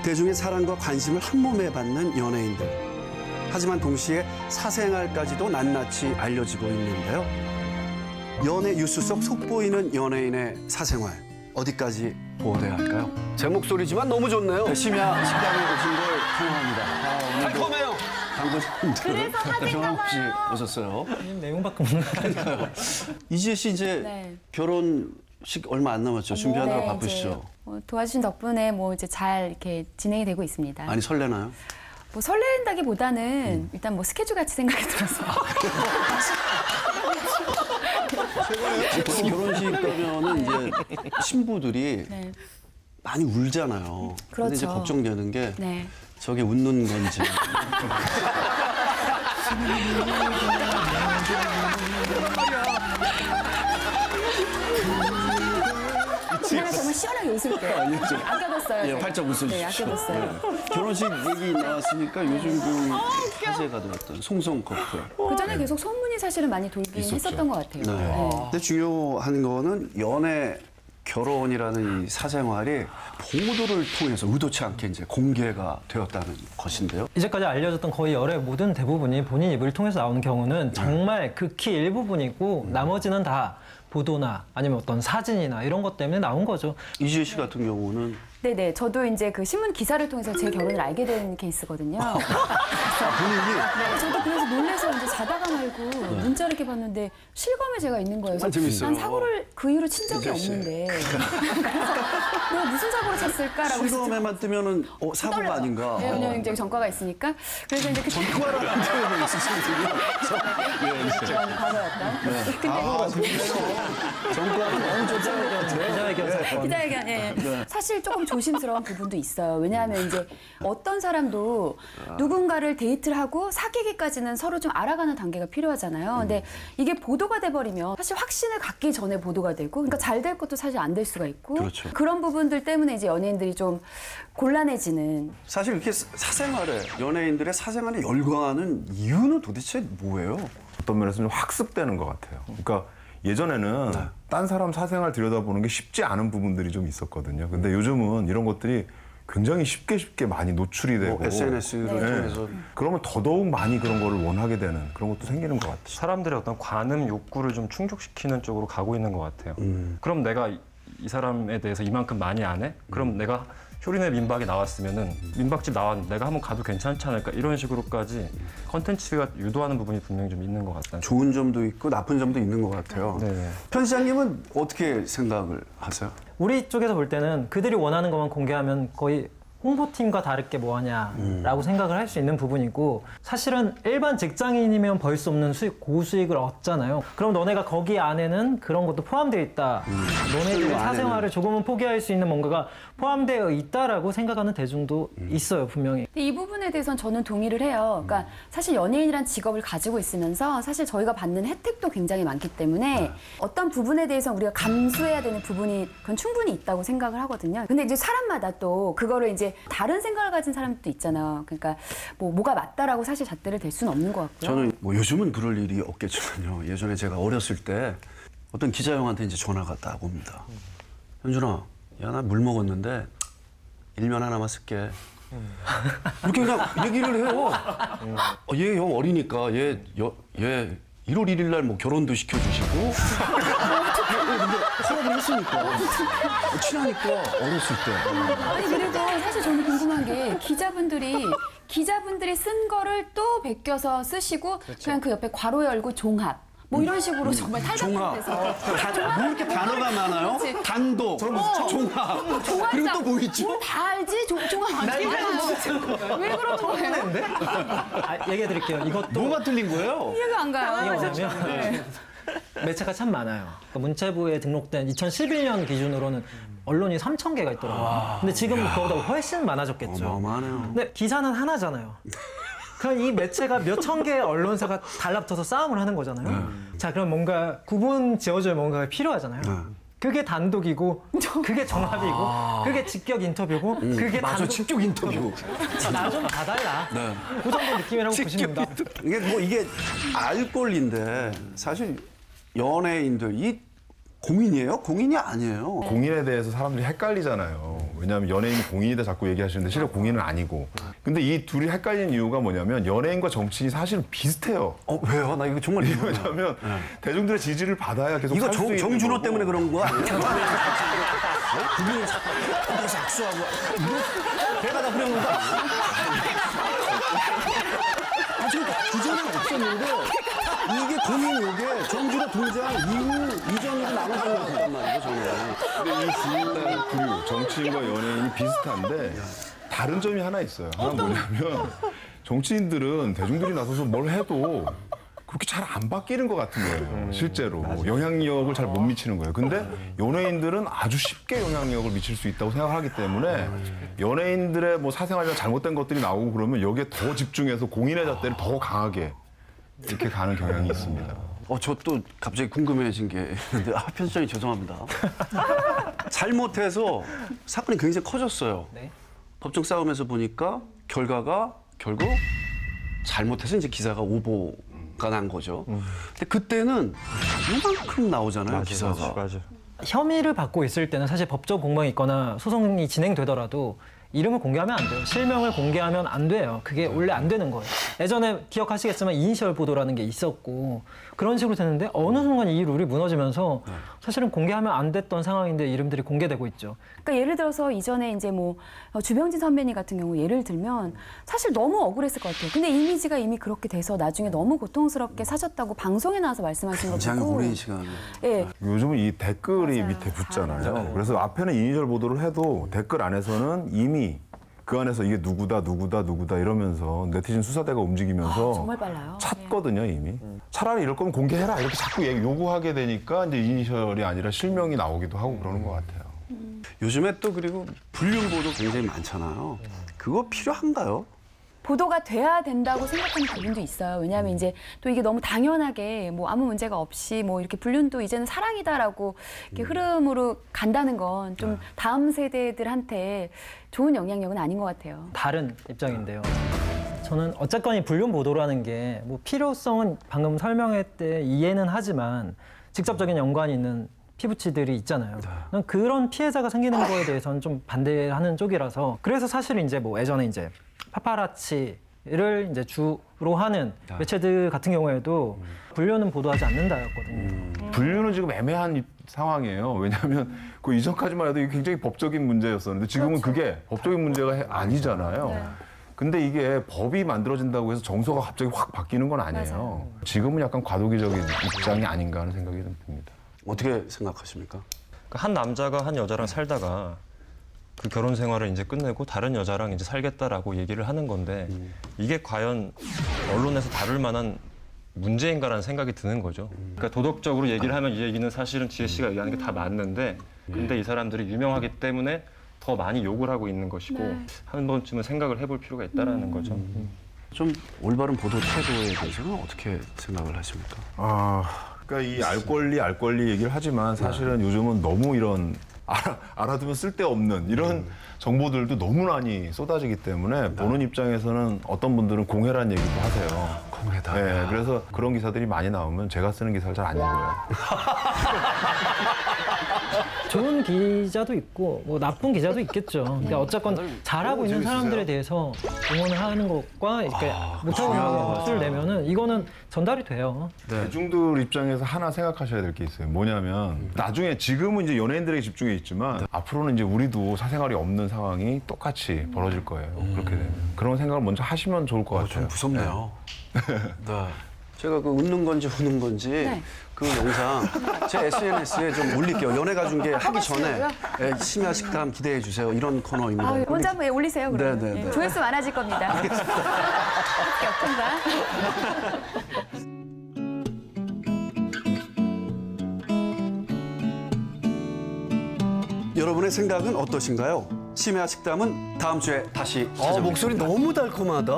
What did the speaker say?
대중의 사랑과 관심을 한 몸에 받는 연예인들. 하지만 동시에 사생활까지도 낱낱이 알려지고 있는데요. 연예 뉴스 속 속보이는 연예인의 사생활. 어디까지 보호돼야 할까요? 제 목소리지만 너무 좋네요. 심야 식당에 오신 걸 환영합니다. 달콤해요. 당구님들 변함없이 오셨어요. 내용밖에 모르니까요. 이지혜 씨 이제 네. 결혼식 얼마 안 남았죠. 준비하느라 네, 바쁘시죠. 이제 도와주신 덕분에 뭐 이제 잘 이렇게 진행이 되고 있습니다. 많이 설레나요? 뭐 설렌다기보다는 일단 뭐 스케줄 같이 생각이 들어서. 보통 결혼식 가면은 이제 신부들이 네. 많이 울잖아요. 근데 이제 그렇죠. 걱정되는 게 네. 저게 웃는 건지. 제가 정말 시원하게 웃을게요. 아껴뒀어요. 예, 제가. 활짝 웃으시죠. 네, 아껴뒀어요. 결혼식 얘기 나왔으니까 요즘 그 화제가 되었던 송송 커플. 그 전에 계속 소문이 사실은 많이 돌긴 했었던 것 같아요. 네. 네. 근데 중요한 거는 연애 결혼이라는 이 사생활이 보도를 통해서 의도치 않게 이제 공개가 되었다는 것인데요. 이제까지 알려졌던 거의 열의 모든 대부분이 본인 입을 통해서 나오는 경우는 정말 극히 일부분이고 나머지는 다 보도나 아니면 어떤 사진이나 이런 것 때문에 나온 거죠. 이지혜 씨 같은 경우는 네네. 저도 이제 그 신문 기사를 통해서 제 결혼을 알게 된 케이스거든요. 본인이 저도 그래서 놀라서 이제 자다가 말고 문자를 이렇게 봤는데 실검에 제가 있는 거예요. 정말 재밌어요. 난 사고를 그 이후로 친 적이 없는데. 그래서 내가 무슨 사고를 쳤을까라고. 실검에만 뜨면은 사고가 떨려요. 아닌가. 네, 왜냐면 이제 전과가 있으니까. 그래서 이제 그 전과를 안 되고 있으시군요. 저는 과거였던. 근데 전과는 너무 좋잖아요. 기자회견 사건. 기자회견, 예. 사실 조금 조심스러운 부분도 있어요. 왜냐하면 이제 어떤 사람도 누군가를 데이트를 하고 사귀기까지는 서로 좀 알아가는 단계가 필요하잖아요. 근데 이게 보도가 돼버리면 사실 확신을 갖기 전에 보도가 되고, 그러니까 잘 될 것도 사실 안 될 수가 있고, 그렇죠. 그런 부분들 때문에 이제 연예인들이 좀 곤란해지는. 사실 이렇게 사생활에 연예인들의 사생활에 열광하는 이유는 도대체 뭐예요? 어떤 면에서 좀 학습되는 것 같아요. 그러니까 예전에는 딴 사람 사생활 들여다보는 게 쉽지 않은 부분들이 좀 있었거든요. 근데 요즘은 이런 것들이 굉장히 쉽게 많이 노출이 되고 SNS를 통해서 그러면 더더욱 많이 그런 거를 원하게 되는 그런 것도 생기는 것 같아요. 사람들의 어떤 관음 욕구를 좀 충족시키는 쪽으로 가고 있는 것 같아요. 그럼 내가 이 사람에 대해서 이만큼 많이 안 해? 그럼 내가 효린의 민박에 나왔으면은 민박집 나왔는데 내가 한번 가도 괜찮지 않을까? 이런 식으로까지 컨텐츠가 유도하는 부분이 분명히 좀 있는 것 같다. 좋은 점도 있고 나쁜 점도 있는 것 같아요. 네. 편집장님은 어떻게 생각을 하세요? 우리 쪽에서 볼 때는 그들이 원하는 것만 공개하면 거의 홍보팀과 다를 게 뭐하냐라고 생각을 할 수 있는 부분이고, 사실은 일반 직장인이면 벌 수 없는 수익, 고수익을 얻잖아요. 그럼 너네가 거기 안에는 그런 것도 포함되어 있다. 너네들의 사생활을 조금은 포기할 수 있는 뭔가가 포함되어 있다라고 생각하는 대중도 있어요, 분명히. 근데 이 부분에 대해서는 저는 동의를 해요. 그러니까 사실 연예인이란 직업을 가지고 있으면서 사실 저희가 받는 혜택도 굉장히 많기 때문에 어떤 부분에 대해서 우리가 감수해야 되는 부분이 그건 충분히 있다고 생각을 하거든요. 근데 이제 사람마다 또 그거를 이제 다른 생각을 가진 사람도 있잖아요. 그러니까 뭐가 맞다라고 사실 잣대를 댈 수는 없는 것 같고요. 저는 뭐 요즘은 그럴 일이 없겠지만요. 예전에 제가 어렸을 때 어떤 기자 형한테 이제 전화가 딱 옵니다. 현준아, 야, 나 물 먹었는데 일면 하나만 쓸게. 이렇게 그냥 얘기를 해요. 얘 형 어리니까 얘 1월 1일 날 뭐 결혼도 시켜주시고. 근데 허락을 했으니까. 친하니까 어렸을 때. 아니 그래도 사실 저는 궁금한 게 기자분들이 쓴 거를 또 베껴서 쓰시고 그냥 그 옆에 괄호 열고 종합. 뭐 이런 식으로 정말 탈바꿈해서 뭐 이렇게 단어가 많아요? 그치. 단독, 종합. 그리고 또 뭐 있죠? 다 알지? 종합 안 알아요. 왜 그런 거예요? 얘기해 드릴게요. 이것도 뭐가 틀린 거예요? 이해가 안 가요. 이게 뭐냐면 매체가 참 많아요. 문체부에 등록된 2011년 기준으로는 언론이 3,000개가 있더라고요. 근데 지금 그거보다 훨씬 많아졌겠죠. 어마어마하네요. 근데 기사는 하나잖아요. 그럼 이 매체가 몇천 개의 언론사가 달라붙어서 싸움을 하는 거잖아요. 자, 그럼 뭔가 구분 지어줄 뭔가가 필요하잖아요. 그게 단독이고, 그게 종합이고, 그게 직격 인터뷰고, 그게 맞아, 직접 인터뷰. 나 좀 봐달라. 그 정도 느낌이라고 보시면 됩니다. 이게 알 권리인데 사실 연예인들 이 공인이에요? 공인이 아니에요. 공인에 대해서 사람들이 헷갈리잖아요. 왜냐하면 연예인이 공인이다 자꾸 얘기하시는데 실제 공인은 아니고. 근데 이 둘이 헷갈리는 이유가 뭐냐면 연예인과 정치인이 사실은 비슷해요. 왜요? 나 이거 정말 왜냐하면 대중들의 지지를 받아야 계속 이거 살수 있는 정준호 거고. 때문에 그런 거 아니야? 그분이 자꾸 악수하고 배가 다 후련한 거 아니야? 그 전에 없었는데 이게 고민 요게 정준호 등장 이전으로 나눠진 것 같단 말이에요, 저는. 근데 이 두 그룹 정치인과 연예인이 비슷한데 다른 점이 하나 있어요. 하나 뭐냐면 정치인들은 대중들이 나서서 뭘 해도 그렇게 잘 안 바뀌는 것 같은 거예요. 실제로 영향력을 잘 못 미치는 거예요. 근데 연예인들은 아주 쉽게 영향력을 미칠 수 있다고 생각하기 때문에 연예인들의 뭐 사생활이나 잘못된 것들이 나오고 그러면 여기에 더 집중해서 공인의 잣대를 더 강하게 이렇게 가는 경향이 있습니다. 저 또 갑자기 궁금해진 게 있는데, 편집장님 죄송합니다. 잘못해서 사건이 굉장히 커졌어요. 네. 법정 싸움에서 보니까 결과가 결국 잘못해서 이제 기사가 오보가 난 거죠. 근데 그때는 이만큼 나오잖아요, 기사가. 맞아. 혐의를 받고 있을 때는 사실 법적 공방이 있거나 소송이 진행되더라도 이름을 공개하면 안 돼요. 실명을 공개하면 안 돼요. 그게 원래 안 되는 거예요. 예전에 기억하시겠지만 이니셜 보도라는 게 있었고 그런 식으로 됐는데 어느 순간 이 룰이 무너지면서 사실은 공개하면 안 됐던 상황인데 이름들이 공개되고 있죠. 그러니까 예를 들어서 이전에 이제 뭐 주병진 선배님 같은 경우 예를 들면 사실 너무 억울했을 것 같아요. 근데 이미지가 이미 그렇게 돼서 나중에 너무 고통스럽게 사셨다고 방송에 나와서 말씀하신 거 굉장히 보고 오랜 시간. 예. 요즘은 이 댓글이 맞아요. 밑에 붙잖아요. 그래서 앞에는 이니셜 보도를 해도 댓글 안에서는 이미 그 안에서 이게 누구다 이러면서 네티즌 수사대가 움직이면서 정말 빨라요. 찾거든요, 이미. 차라리 이럴 거면 공개해라 이렇게 자꾸 요구하게 되니까 이제 이니셜이 아니라 실명이 나오기도 하고 그러는 것 같아요. 요즘에 또 그리고 불륜 보도 굉장히 많잖아요. 그거 필요한가요? 보도가 돼야 된다고 생각하는 부분도 있어요. 왜냐하면 이제 또 이게 너무 당연하게 뭐 아무 문제가 없이 뭐 이렇게 불륜도 이제는 사랑이다라고 이렇게 흐름으로 간다는 건 좀 다음 세대들한테 좋은 영향력은 아닌 것 같아요. 다른 입장인데요. 저는 어쨌건 이 불륜 보도라는 게 뭐 필요성은 방금 설명했때 이해는 하지만 직접적인 연관이 있는 피부치들이 있잖아요. 난 그런 피해자가 생기는 거에 대해서는 좀 반대하는 쪽이라서 그래서 사실은 이제 뭐 예전에 이제 파파라치를 이제 주로 하는 매체들 같은 경우에도 불륜은 보도하지 않는다였거든요. 불륜은 지금 애매한 상황이에요. 왜냐하면 그 이전까지만 해도 이게 굉장히 법적인 문제였었는데 지금은 그게 법적인 문제가 아니잖아요. 근데 이게 법이 만들어진다고 해서 정서가 갑자기 확 바뀌는 건 아니에요. 지금은 약간 과도기적인 입장이 아닌가 하는 생각이 좀 듭니다. 어떻게 생각하십니까? 한 남자가 한 여자랑 살다가 그 결혼 생활을 이제 끝내고 다른 여자랑 이제 살겠다라고 얘기를 하는 건데 이게 과연 언론에서 다룰 만한 문제인가라는 생각이 드는 거죠. 그러니까 도덕적으로 얘기를 하면 이 얘기는 사실은 지혜 씨가 얘기하는 게 다 맞는데 근데 이 사람들이 유명하기 때문에 더 많이 욕을 하고 있는 것이고 한 번쯤은 생각을 해볼 필요가 있다라는 거죠. 좀 올바른 보도 태도에 대해서는 어떻게 생각을 하십니까? 그러니까 이 알 권리 얘기를 하지만 사실은 요즘은 너무 이런 알아두면 쓸데없는 이런 정보들도 너무 많이 쏟아지기 때문에 보는 입장에서는 어떤 분들은 공해란 얘기도 하세요. 공해다. 네, 그래서 그런 기사들이 많이 나오면 제가 쓰는 기사를 잘 안 읽어요. 좋은 기자도 있고 뭐 나쁜 기자도 있겠죠. 그러니까 어쨌건 잘하고 있는 사람들에 대해서 응원을 하는 것과 이렇게 못하고 있는 것을 내면은 이거는 전달이 돼요. 대중들 입장에서 하나 생각하셔야 될 게 있어요. 뭐냐면 나중에 지금은 이제 연예인들에게 집중해 있지만 앞으로는 이제 우리도 사생활이 없는 상황이 똑같이 벌어질 거예요. 그렇게 되면 그런 생각을 먼저 하시면 좋을 것 같아요. 좀 무섭네요. 네. 제가 그 웃는 건지 우는 건지 그 영상 제 SNS에 좀 올릴게요. 연예가 중계 하기 전에 심야 식담 기대해 주세요. 이런 코너입니다. 먼저 한번 올리세요. 그러면. 네. 조회수 많아질 겁니다. 여러분의 생각은 어떠신가요? 심야 식담은 다음 주에 다시 찾아오겠습니다. 목소리 너무 달콤하다.